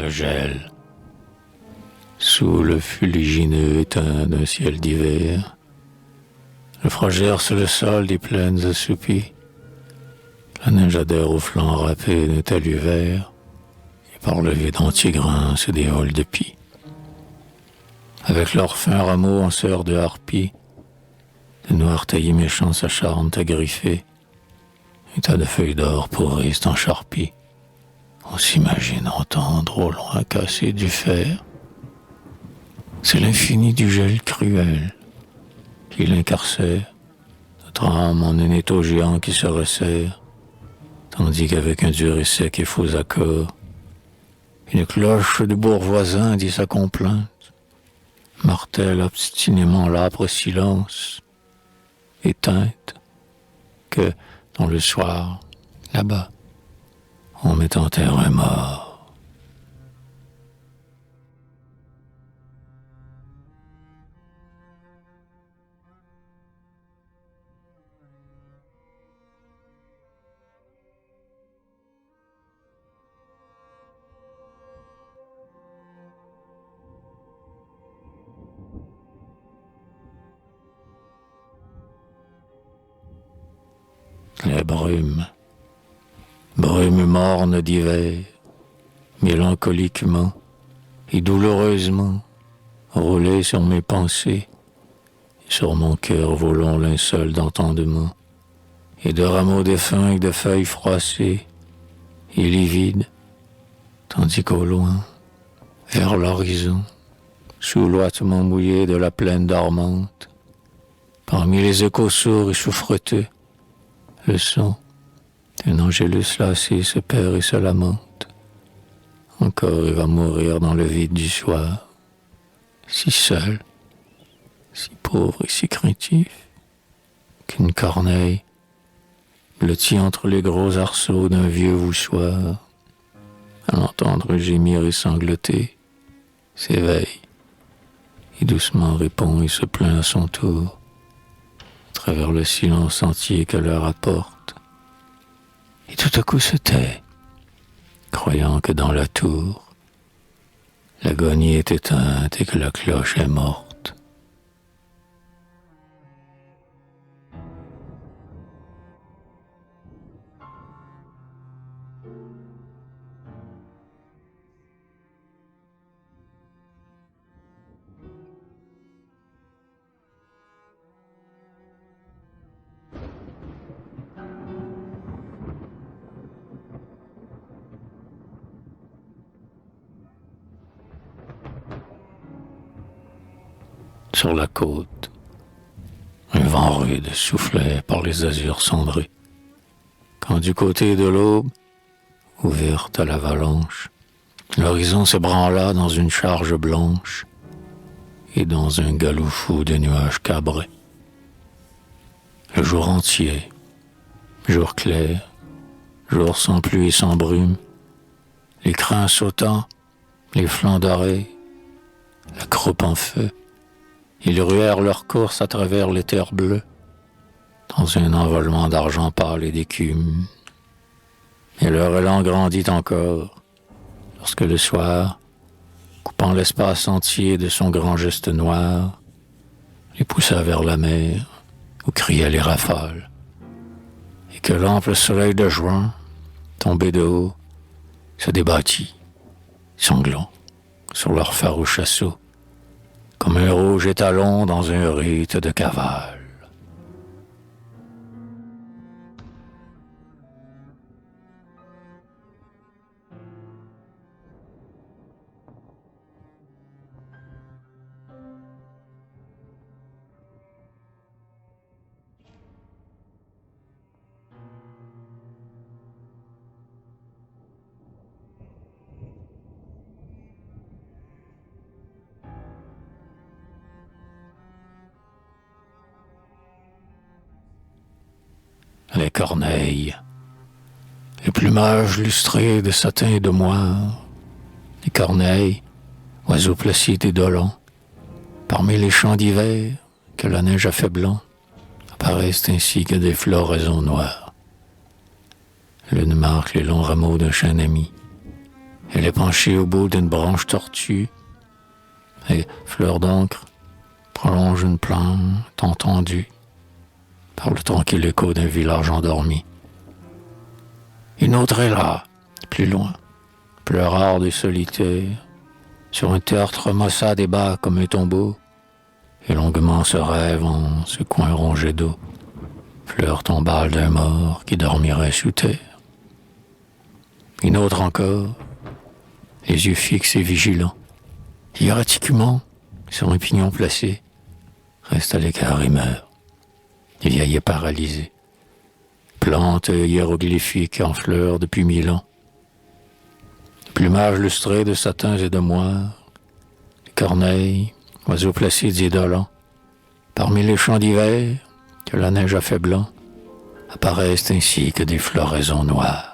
le gel. Sous le fuligineux éteint d'un ciel d'hiver, le froid gerce le sol des plaines assoupies. La neige adhère au flanc râpé d'un talus vert, et par le vide anti-grain se déroule de pis. Avec leurs fins rameaux en sœurs de harpies, de noirs taillis méchants s'acharnent à griffer. Un tas de feuilles d'or pourrissent en charpie. On s'imagine entendre au loin casser du fer. C'est l'infini du gel cruel qui l'incarcère. Notre âme en un étau géant qui se resserre, tandis qu'avec un dur et sec et faux accord, une cloche du bourg voisin dit sa complainte, martèle obstinément l'âpre silence, éteinte, que, dans le soir, là-bas, on met en terre un mort. Les brumes mornes d'hiver, mélancoliquement et douloureusement, roulaient sur mes pensées, et sur mon cœur volant linceul d'entendement, et de rameaux défunts et de feuilles froissées, et livides, tandis qu'au loin, vers l'horizon, sous l'ouatement mouillé de la plaine dormante, parmi les échos sourds et souffreteux, le son d'un angélus lassé se perd et se lamente. Encore il va mourir dans le vide du soir, si seul, si pauvre et si craintif, qu'une corneille, blottie entre les gros arceaux d'un vieux voussoir, à l'entendre gémir et sangloter, s'éveille et doucement répond et se plaint à son tour, à travers le silence entier qu'elle leur apporte, et tout à coup se tait, croyant que dans la tour, l'agonie est éteinte et que la cloche est morte. Sur la côte, un vent rude soufflait par les azurs cendrés, quand du côté de l'aube, ouverte à l'avalanche, l'horizon s'ébranla dans une charge blanche et dans un galop fou de nuages cabrés. Le jour entier, jour clair, jour sans pluie et sans brume, les crins sautant, les flancs dorés, la croupe en feu, ils ruèrent leur course à travers l'éther bleu, dans un envolement d'argent pâle et d'écume. Et leur élan grandit encore, lorsque le soir, coupant l'espace entier de son grand geste noir, les poussa vers la mer, où criaient les rafales, et que l'ample soleil de juin, tombé de haut, se débattit, sanglant, sur leur farouche assaut, comme un rouge étalon dans un rite de cavale. Les corneilles, les plumages lustrés de satin et de moire, les corneilles, oiseaux placides et dolents, parmi les champs d'hiver que la neige affaiblant, apparaissent ainsi que des floraisons noires. L'une marque les longs rameaux d'un chêne ami, Elle est penchée au bout d'une branche tortue, et Fleur d'encre prolonge une plainte entendue par le tranquille écho d'un village endormi. Une autre est là, plus loin, pleurarde et solitaire, sur un tertre maussade et bas comme un tombeau, et longuement se rêve en ce coin rongé d'eau, fleur tombale d'un mort qui dormirait sous terre. Une autre encore, les yeux fixes et vigilants, hiératique sur un pignon placé, reste à l'écart et meurt, vieille et paralysée. Plante hiéroglyphique en fleurs depuis 1000 ans. Plumage lustré de satins et de moires, corneilles, oiseaux placides et dolents, parmi les champs d'hiver que la neige a fait blanc, apparaissent ainsi que des floraisons noires.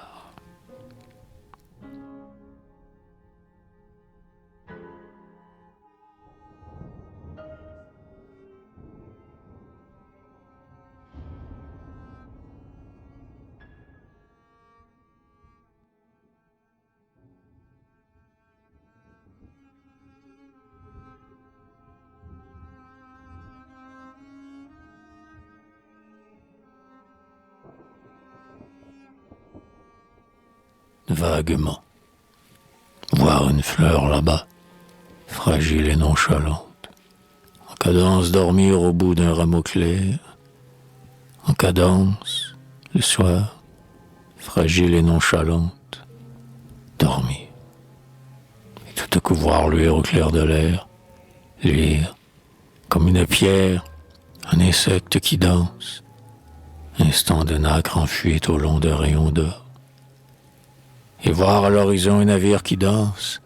Vaguement, voir une fleur là-bas, fragile et nonchalante, en cadence dormir au bout d'un rameau clair, en cadence, le soir, fragile et nonchalante, dormir. Et tout à coup voir luire au clair de l'air, luire, comme une pierre, un insecte qui danse, instant de nacre en fuite au long de rayons d'or. Et voir à l'horizon un navire qui danse,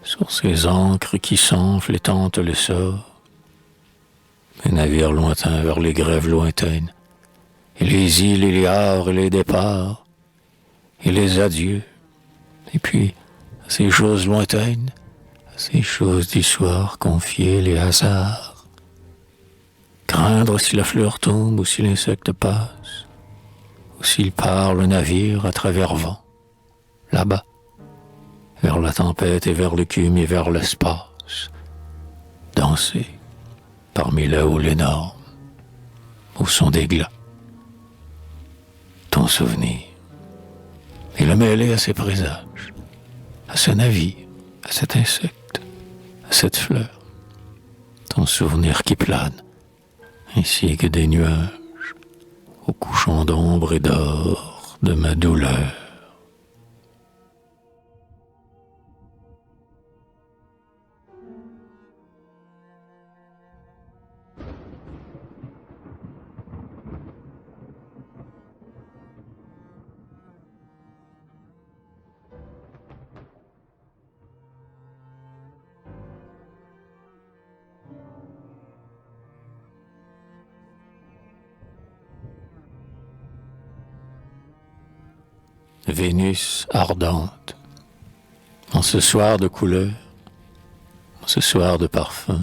sur ses ancres qui s'enflent et tentent le sort. Un navire lointain vers les grèves lointaines, et les îles et les hares et les départs, et les adieux, et puis à ces choses lointaines, à ces choses du soir confiées les hasards. Craindre si la fleur tombe ou si l'insecte passe, ou s'il part le navire à travers vent. Là-bas, vers la tempête et vers l'écume et vers l'espace, danser parmi les hauts énormes, au son des glas. Ton souvenir, et le mêler à ses présages, à ce navire, à cet insecte, à cette fleur. Ton souvenir qui plane, ainsi que des nuages, au couchant d'ombre et d'or de ma douleur. Vénus ardente, en ce soir de couleur, en ce soir de parfum,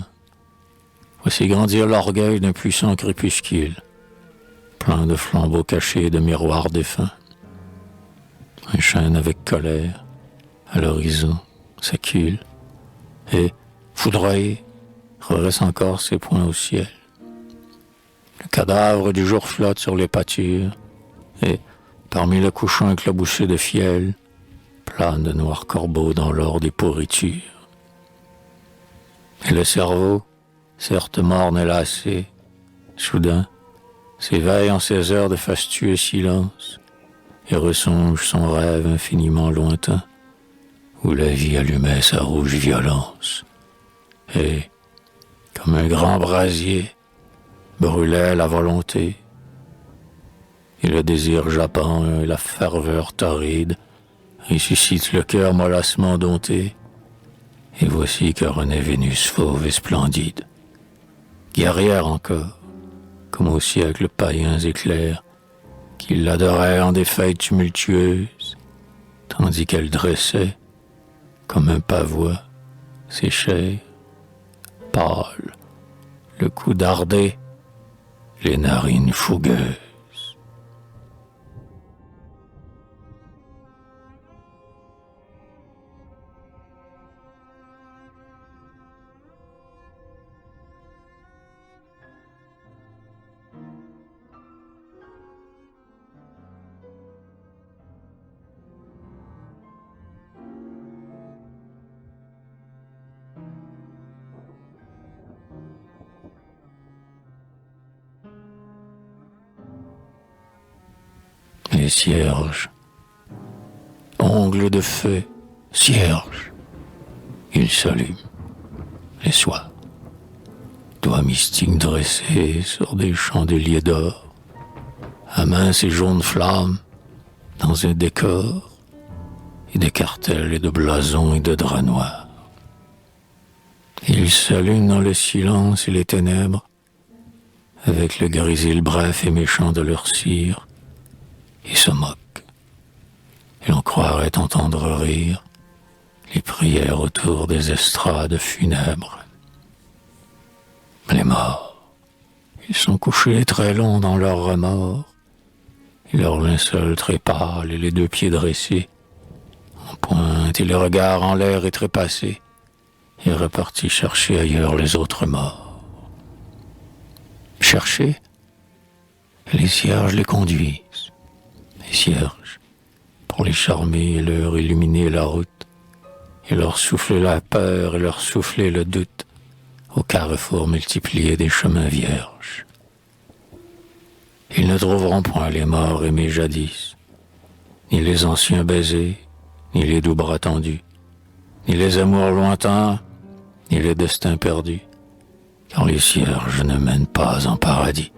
voici grandir l'orgueil d'un puissant crépuscule, plein de flambeaux cachés et de miroirs défunts. Un chêne avec colère, à l'horizon, s'accule, et, foudroyé, redresse encore ses poings au ciel. Le cadavre du jour flotte sur les pâtures, et, parmi le couchant éclaboussé de fiel, plane de noirs corbeaux dans l'or des pourritures. Et le cerveau, certes morne et lassé, soudain, s'éveille en ces heures de fastueux silence et ressonge son rêve infiniment lointain, où la vie allumait sa rouge violence. Et, comme un grand brasier, brûlait la volonté, et le désir jappant et la ferveur torride ressuscite le cœur mollassement dompté. Et voici que renaît Vénus fauve et splendide, guerrière encore, comme au siècle païens éclairs, qui l'adoraient en des fêtes tumultueuses, tandis qu'elle dressait, comme un pavois, ses chairs, pâles, le cou dardé, les narines fougueuses. Les cierges, ongles de feu, cierges, ils s'allument, les soirs. Doigts mystiques dressés sur des chandeliers d'or, à minces et jaunes flammes, dans un décor, et des cartels et de blasons et de draps noirs. Ils s'allument dans le silence et les ténèbres, avec le grésil bref et méchant de leur cire, et se moquent. Et l'on croirait entendre rire les prières autour des estrades funèbres. Les morts, ils sont couchés très longs dans leur remords, et leur linceul très pâle et les deux pieds dressés, en pointe et le regard en l'air et trépassé, et repartis chercher ailleurs les autres morts. Chercher, les cierges les conduisent, les cierges, pour les charmer et leur illuminer la route, et leur souffler la peur et leur souffler le doute, au carrefour multiplié des chemins vierges. Ils ne trouveront point les morts aimés jadis, ni les anciens baisers, ni les doux bras tendus, ni les amours lointains, ni les destins perdus, car les cierges ne mènent pas en paradis.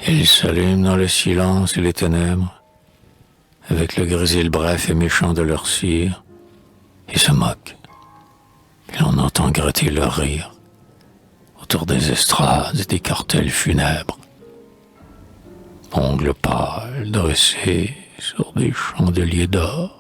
Ils s'allument dans le silence et les ténèbres, avec le grésil bref et méchant de leur cire, et se moquent. Et l'on entend gratter leur rire autour des estrades et des cartels funèbres. Ongles pâles dressés sur des chandeliers d'or,